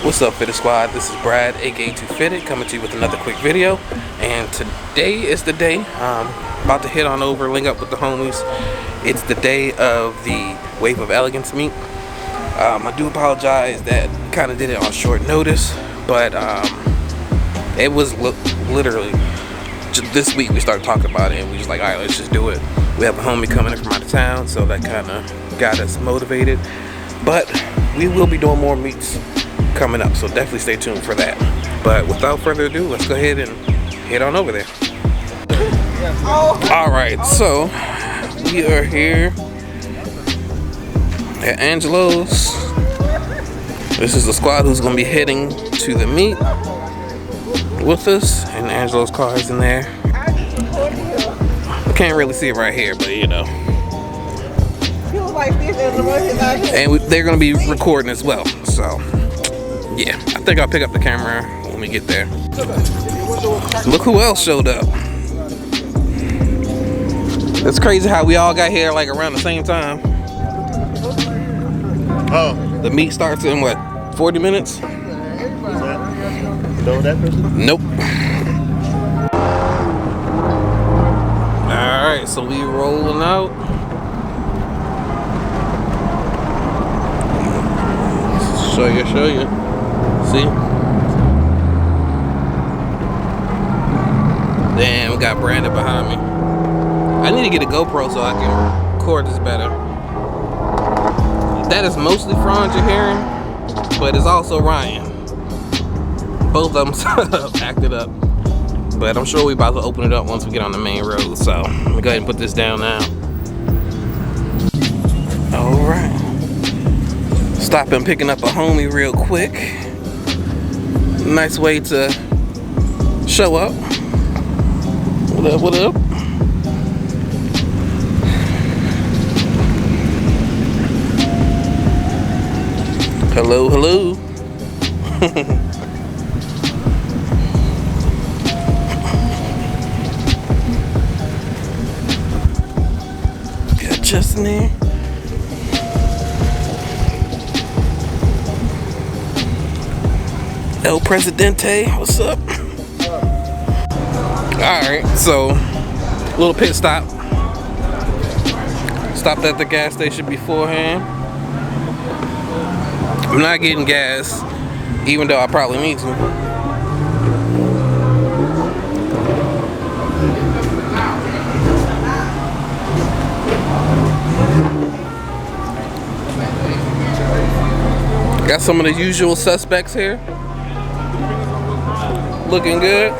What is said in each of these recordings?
What's up, Fitted Squad? This is Brad, aka Too Fitted, coming to you with another quick video. And today is the day. About to head on over, link up with the homies. It's the day of the Wave of Elegance meet. I do apologize that kind of did it on short notice, but it was literally just this week we started talking about it, and we just like, all right, let's just do it. We have a homie coming in from out of town, so that kind of got us motivated. But we will be doing more meets coming up, so definitely stay tuned for that. But without further ado, let's go ahead and head on over there. Alright, so we are here at Angelo's. This is the squad who's going to be heading to the meet with us, and Angelo's car is in there. I can't really see it right here, but you know. And they're going to be recording as well, so yeah, I think I'll pick up the camera when we get there. Look who else showed up. It's crazy how we all got here like around the same time. Oh. The meet starts in what, 40 minutes? You know that person? Nope. Alright, so we rolling out. Show you. See? Damn, we got Brandon behind me. I need to get a GoPro so I can record this better. That is mostly Franz you're hearing, but it's also Ryan. Both of them acted up. But I'm sure we're about to open it up once we get on the main road. So let me go ahead and put this down now. Alright. Stopping, picking up a homie real quick. Nice way to show up. What up, what up? Hello, hello. Got Justin there. El Presidente, what's up? Alright, so little pit stop. Stopped at the gas station beforehand. I'm not getting gas, even though I probably need to. Got some of the usual suspects here. Looking good.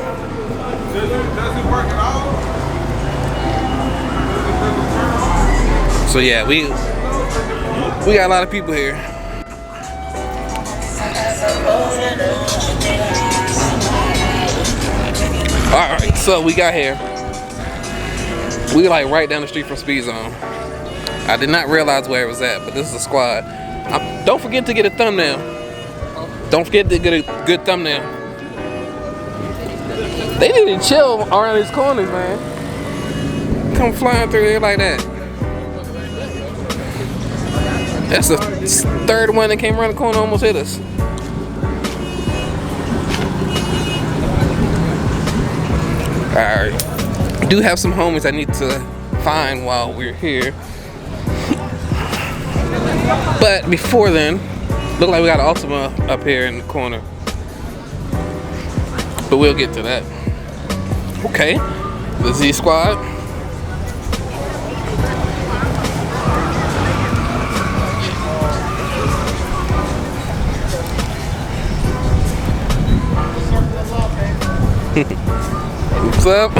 So yeah, we got a lot of people here. Alright, so we got here. We like right down the street from Speed Zone. I did not realize where it was at, but this is a squad. Don't forget to get a thumbnail. Don't forget to get a good thumbnail. They need to chill around these corners, man. Come flying through here like that. That's the third one that came around the corner, almost hit us. Alright. I do have some homies I need to find while we're here. But before then, look like we got Ultima up here in the corner. But we'll get to that. Okay, the Z Squad. What's up?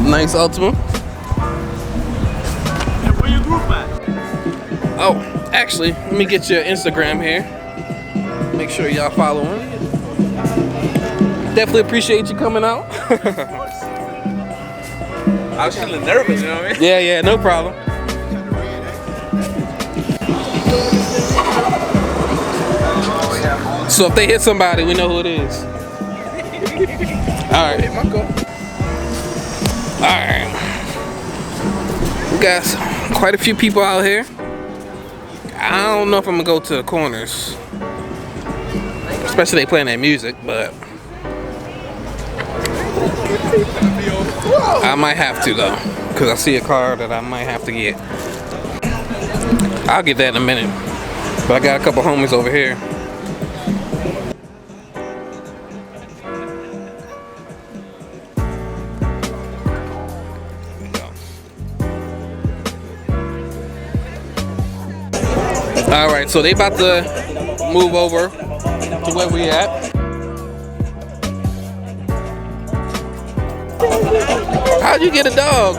Nice Ultima. Where your group at? Oh, actually, let me get your Instagram here. Make sure y'all follow him. Definitely appreciate you coming out. I was feeling nervous, you know what I mean? Yeah, no problem. So if they hit somebody, we know who it is. All right. All right. got quite a few people out here. I don't know if I'm gonna go to the corners, especially they playing that music, but I might have to though, because I see a car that I might have to get. I'll get that in a minute, but I got a couple homies over here. All right, so they about to move over to where we at. How'd you get a dog?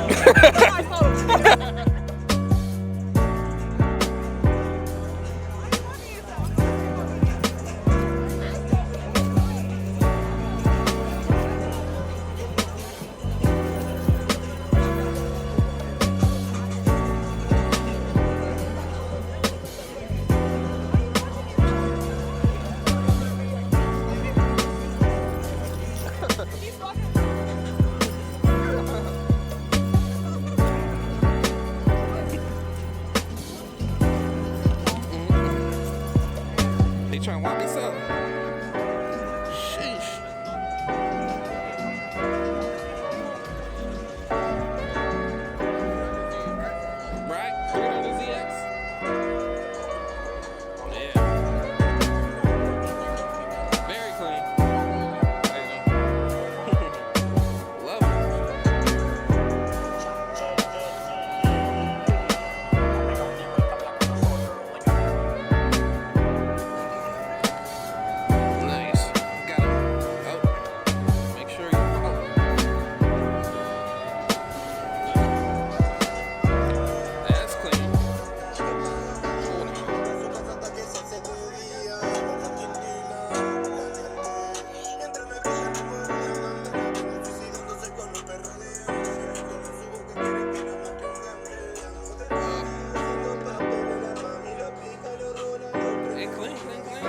They trying to walk us up. Sheesh. Right? 300ZX? Yeah. Very clean. Love it. Nice. Got it. Oh. Make sure you follow. That's clean. Hold on. Hey, clean, clean, clean.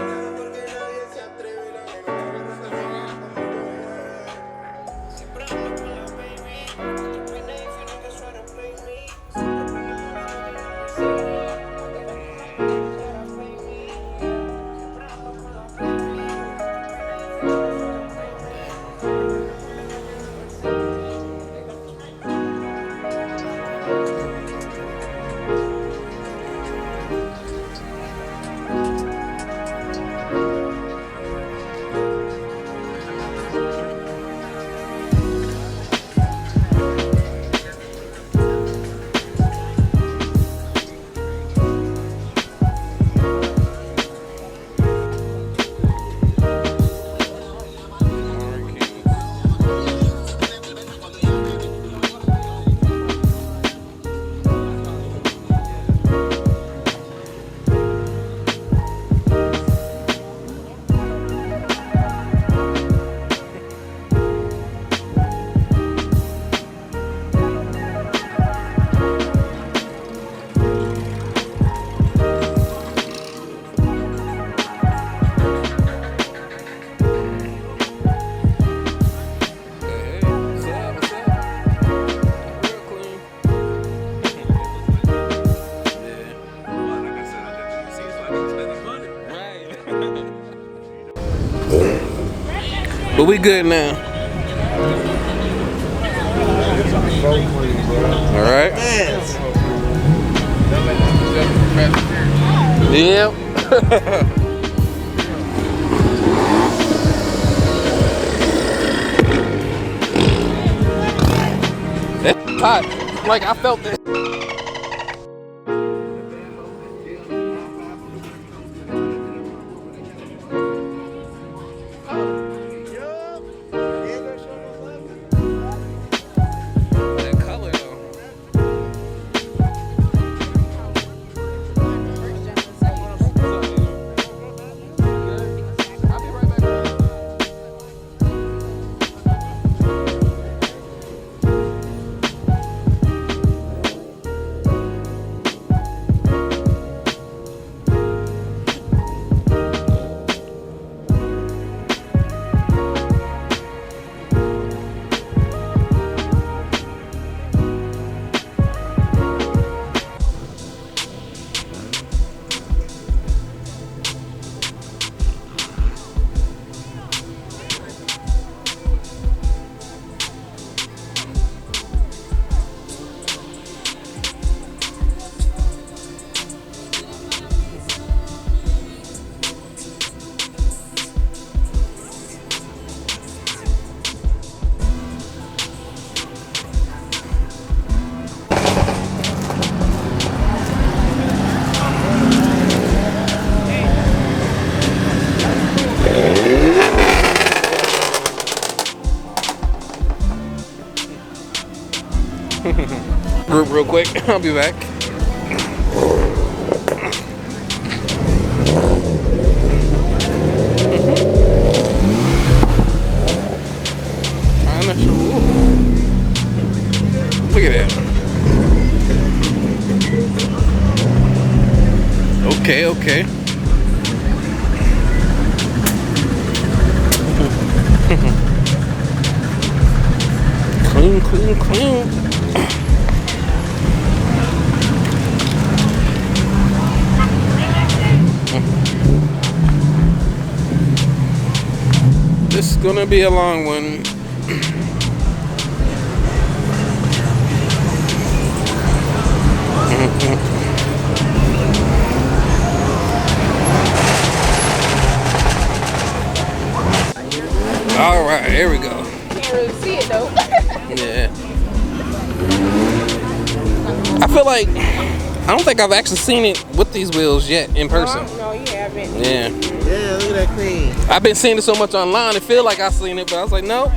But we good now. All right. Yep. It's hot. Like I felt it. Group real quick. I'll be back. Look at that. Okay, okay. Clean, clean, clean. This is gonna be a long one. All right, here we go. Can't really see it though. Yeah. I feel like I don't think I've actually seen it with these wheels yet in person. No, you haven't. Yeah. Yeah, look at that cream. I've been seeing it so much online. It feel like I've seen it, but I was like, no.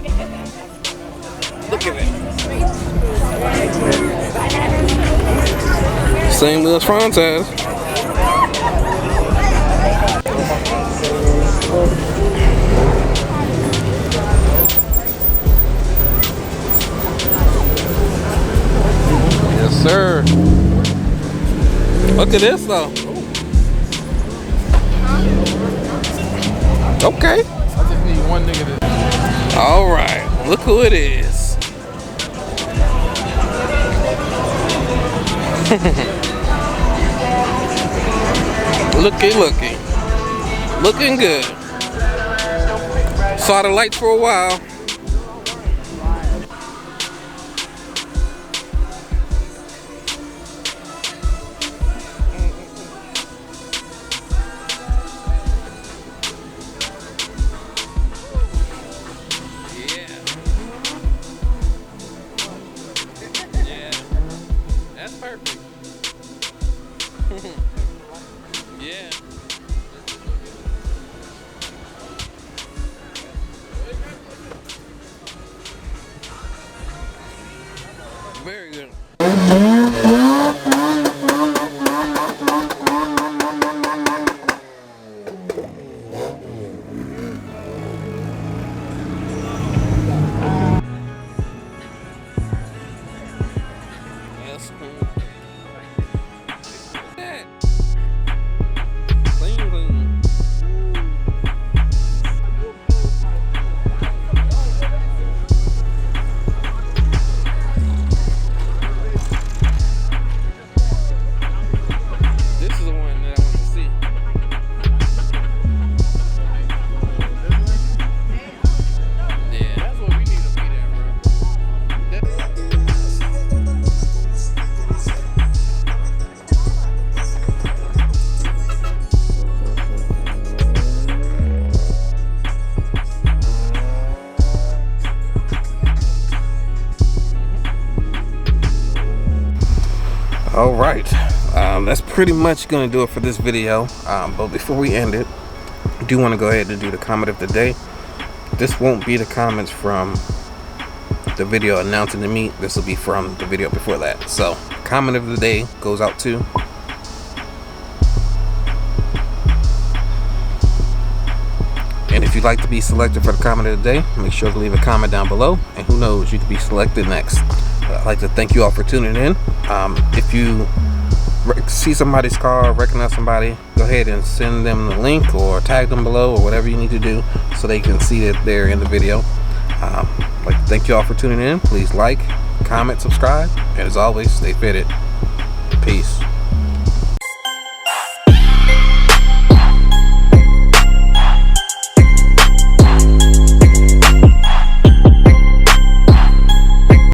Look at that. Same wheels front size. Yes, sir. Look at this though. Okay. I just need one nigga to. All right. Look who it is. Looking good. Saw the lights for a while. Yeah, that's perfect. Yeah. Very good. Yes. Clean, clean. This is the one that I want to see. Yeah, that's what we need to be there, bro. All right, that's pretty much gonna do it for this video, but before we end it, I do want to go ahead and do the comment of the day. This won't be the comments from the video announcing the meet. This will be from the video before that. So comment of the day goes out to and if you'd like to be selected for the comment of the day, make sure to leave a comment down below, and who knows, you could be selected next. I'd like to thank you all for tuning in. If you see somebody's car, recognize somebody, go ahead and send them the link or tag them below or whatever you need to do so they can see that they're in the video. I'd like to thank you all for tuning in. Please like, comment, subscribe, and as always, stay fitted. Peace.